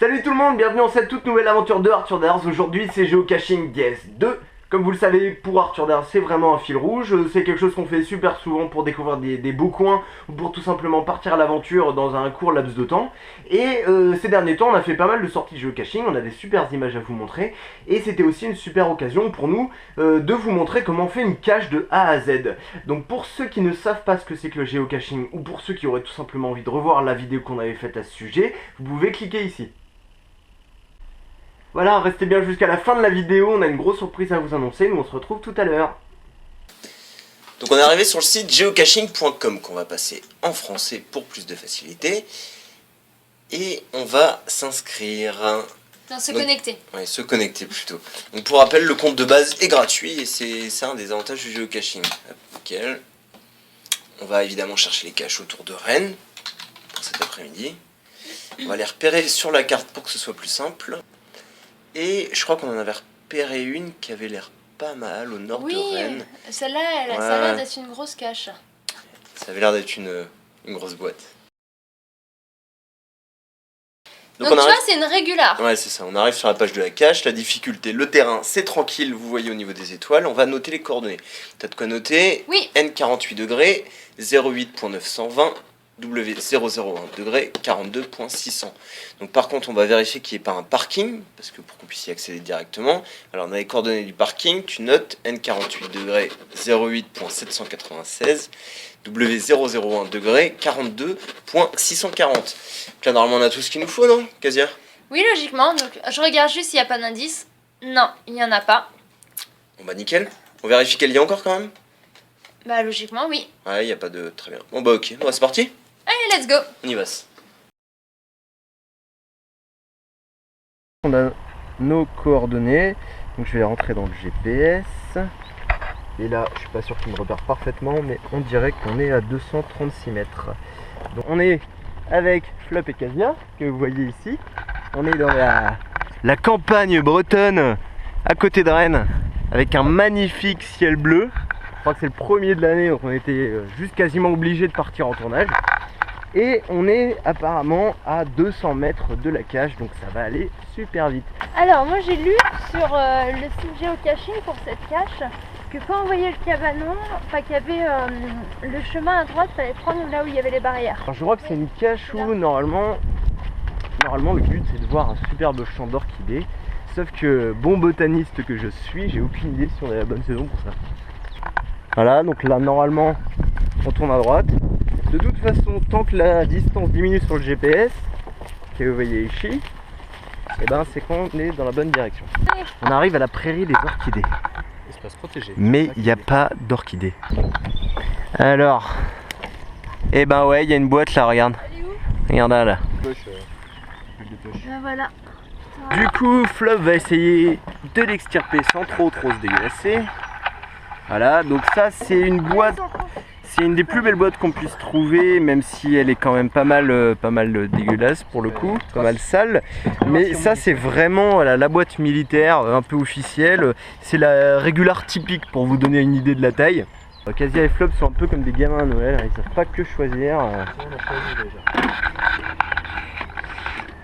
Salut tout le monde, bienvenue dans cette toute nouvelle aventure de Arthur Dars. Aujourd'hui c'est Geocaching DS2. Comme vous le savez, pour Arthur Dars c'est vraiment un fil rouge. C'est quelque chose qu'on fait super souvent pour découvrir des beaux coins ou pour tout simplement partir à l'aventure dans un court laps de temps. Et ces derniers temps on a fait pas mal de sorties de geocaching, on a des super images à vous montrer. Et c'était aussi une super occasion pour nous de vous montrer comment on fait une cache de A à Z. Donc pour ceux qui ne savent pas ce que c'est que le geocaching ou pour ceux qui auraient tout simplement envie de revoir la vidéo qu'on avait faite à ce sujet, vous pouvez cliquer ici. Voilà, restez bien jusqu'à la fin de la vidéo, on a une grosse surprise à vous annoncer, nous on se retrouve tout à l'heure. Donc on est arrivé sur le site geocaching.com qu'on va passer en français pour plus de facilité. Et on va s'inscrire. Non, se connecter. Ouais, se connecter plutôt. Donc pour rappel, le compte de base est gratuit et c'est un des avantages du geocaching. Hop, nickel. On va évidemment chercher les caches autour de Rennes pour cet après-midi. On va les repérer sur la carte pour que ce soit plus simple. Et je crois qu'on en avait repéré une qui avait l'air pas mal au nord de Rennes. Oui, celle-là, ça a l'air d'être une grosse cache. Ça avait l'air d'être une grosse boîte. Donc tu vois, c'est une régular. Ouais, c'est ça. On arrive sur la page de la cache. La difficulté, le terrain, c'est tranquille. Vous voyez au niveau des étoiles. On va noter les coordonnées. T'as de quoi noter? Oui. N48 degrés, 08.920, W001 degrés, 42.600. Donc par contre, on va vérifier qu'il n'y ait pas un parking, parce que pour qu'on puisse y accéder directement. Alors on a les coordonnées du parking. Tu notes N48 degrés, 08.796. W001 degrés, 42.640. Donc là, normalement, on a tout ce qu'il nous faut, non, Casia? Oui, logiquement. Donc, je regarde juste s'il n'y a pas d'indice. Non, il n'y en a pas. Bon, bah, nickel. On vérifie qu'elle y a encore quand même? Bah, logiquement, oui. Ouais, il n'y a pas de. Très bien. Bon, bah, ok. Bon, bah, c'est parti. Allez, let's go. On y va. On a nos coordonnées, donc je vais rentrer dans le GPS. Et là, je suis pas sûr qu'il me repère parfaitement, mais on dirait qu'on est à 236 mètres. Donc on est avec Flop et Casia, que vous voyez ici. On est dans la campagne bretonne, à côté de Rennes, avec un magnifique ciel bleu. Je crois que c'est le premier de l'année, donc on était juste quasiment obligé de partir en tournage. Et on est apparemment à 200 mètres de la cache, donc ça va aller super vite. Alors, moi j'ai lu sur le site geocaching pour cette cache que quand on voyait le cabanon, enfin qu'il y avait le chemin à droite, il fallait prendre là où il y avait les barrières. Alors, je crois que c'est une cache où normalement le but c'est de voir un superbe champ d'orchidées. Sauf que bon botaniste que je suis, j'ai aucune idée si on est à la bonne saison pour ça. Voilà, donc là normalement on tourne à droite. De toute façon, tant que la distance diminue sur le GPS, que vous voyez ici, et ben c'est qu'on est dans la bonne direction. On arrive à la prairie des orchidées. Espace protégé. Mais il n'y a pas d'orchidées. Alors, et ben ouais, il y a une boîte là, regarde. Elle est où? Regarde là. Ben voilà. Du coup, Flop va essayer de l'extirper sans trop se dégueulasser. Voilà, donc ça c'est une boîte. C'est une des plus belles boîtes qu'on puisse trouver, même si elle est quand même pas mal dégueulasse pour le coup, pas mal sale. Mais ça c'est vraiment la boîte militaire, un peu officielle. C'est la régular typique pour vous donner une idée de la taille. Casia et Flop sont un peu comme des gamins à Noël, ils savent pas que choisir.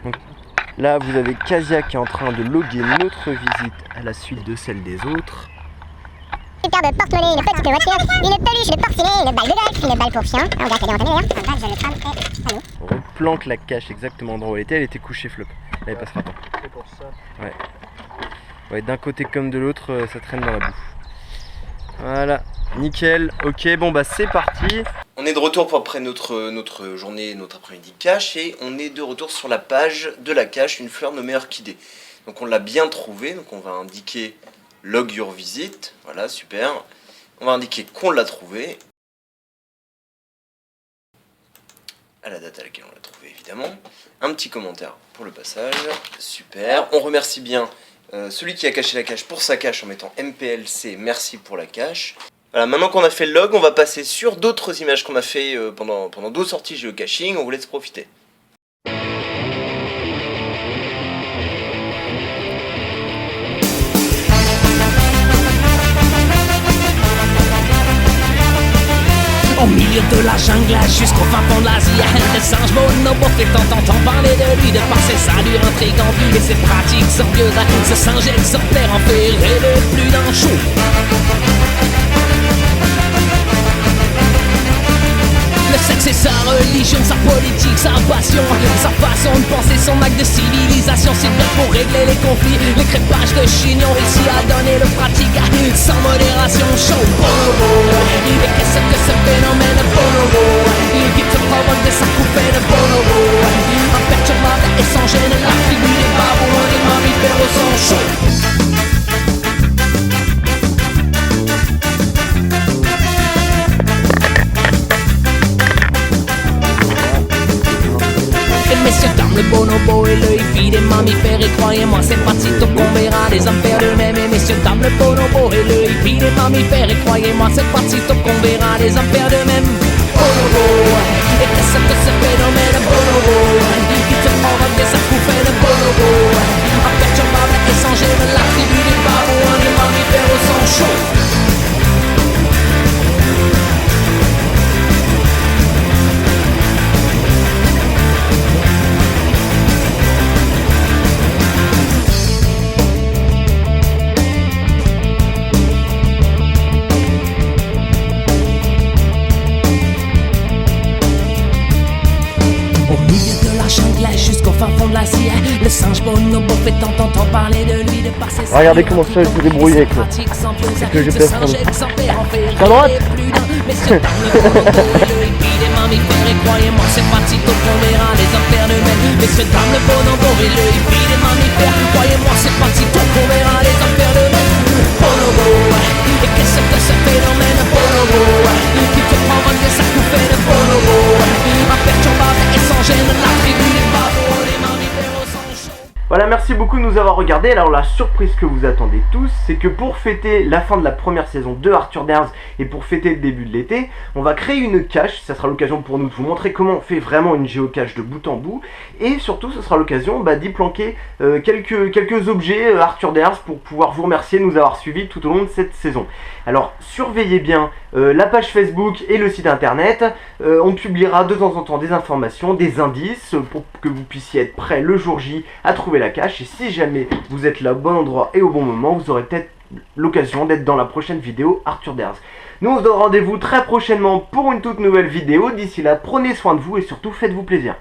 Donc, là vous avez Casia qui est en train de loguer notre visite à la suite de celle des autres. Superbe porte-monnaie, une petite voiture, une peluche de porcinet, une balle de golf, une balle pour chien. On regarde qu'elle est entamée d'ailleurs. Un badge de tram et allô. On replanque la cache exactement endroit où elle était couchée, Flop. Là elle passera pas. C'est pour ça. Ouais, d'un côté comme de l'autre, ça traîne dans la boue. Voilà, nickel. Ok, bon bah c'est parti. On est de retour pour après notre journée, notre après-midi cache. Et on est de retour sur la page de la cache, une fleur nommée orchidée. Donc on l'a bien trouvée, donc on va indiquer log your visit, voilà, super. On va indiquer qu'on l'a trouvé. À la date à laquelle on l'a trouvé, évidemment. Un petit commentaire pour le passage, super. On remercie bien celui qui a caché la cache pour sa cache en mettant MPLC, merci pour la cache. Voilà, maintenant qu'on a fait le log, on va passer sur d'autres images qu'on a fait pendant d'autres sorties geocaching, on vous laisse profiter. Au milieu de la jungle jusqu'au fin fond de l'Asie, le singe bonobo fait entend parler de lui de par ses allures intrigantes et ses pratiques orgueuses. Ce singe exemplaire en fait rêver plus d'un jour. Le sexe et sa religion, sa politique, sa passion, sa façon de penser, son acte de civilisation. C'est bien pour régler les conflits, les crépages de chignon. Réussi à donner le pratique sans modération. Show bonobo, et qu'est-ce que ce phénomène bonobo? Il vite se provoque de sa coupée de bonobo. Imperturbable et sans gêne, la tribu des babouins, des mammifères au sang chaud. Messieurs, dames, le bonobo et le hippie des mammifères. Et croyez-moi, c'est pas si tôt qu'on verra les hommes faire de même. Et messieurs, dames, le bonobo et le hippie des mammifères. Et croyez-moi, c'est pas si tôt qu'on verra les hommes faire de même. Bonobo, et qu'est-ce que ce phénomène bonobo? Il te provoque des acouphènes de bonobo. Imperturbable et sans gêne, la tribu des babouins, des mammifères au sang chaud. Jusqu'au fin fond de l'Asie, le singe bonobo fait entendre parler de lui de par ses. Regardez comment ça se débrouille avec moi. C'est que je peux prendre. À droite. Messieurs, dames, le bonobo et le hippie des mammifères. Et croyez-moi, c'est pas si tôt qu'on verra les hommes faire de même. Messieurs, dames, le bonobo et le hippie des mammifères. Croyez-moi, c'est pas si tôt qu'on verra les hommes faire de même. Bonobo, et qu'est-ce que ce phénomène bonobo? Qui te provoque des acouphènes de bonobo. Imperturbable et sans gêne, la tribu des babouins, des mammifères au sang chaud. Voilà, merci beaucoup de nous avoir regardés. Alors la surprise que vous attendez tous, c'est que pour fêter la fin de la première saison de Arthur Ders et pour fêter le début de l'été, on va créer une cache. Ça sera l'occasion pour nous de vous montrer comment on fait vraiment une géocache de bout en bout. Et surtout, ce sera l'occasion d'y planquer quelques objets Arthur Ders pour pouvoir vous remercier de nous avoir suivis tout au long de cette saison. Alors surveillez bien la page Facebook et le site internet. On publiera de temps en temps des informations, des indices pour que vous puissiez être prêts le jour J à trouver la cache. Et si jamais vous êtes là au bon endroit et au bon moment, vous aurez peut-être l'occasion d'être dans la prochaine vidéo Arthur Ders. Nous on se donne rendez-vous très prochainement pour une toute nouvelle vidéo. D'ici là, prenez soin de vous et surtout faites-vous plaisir.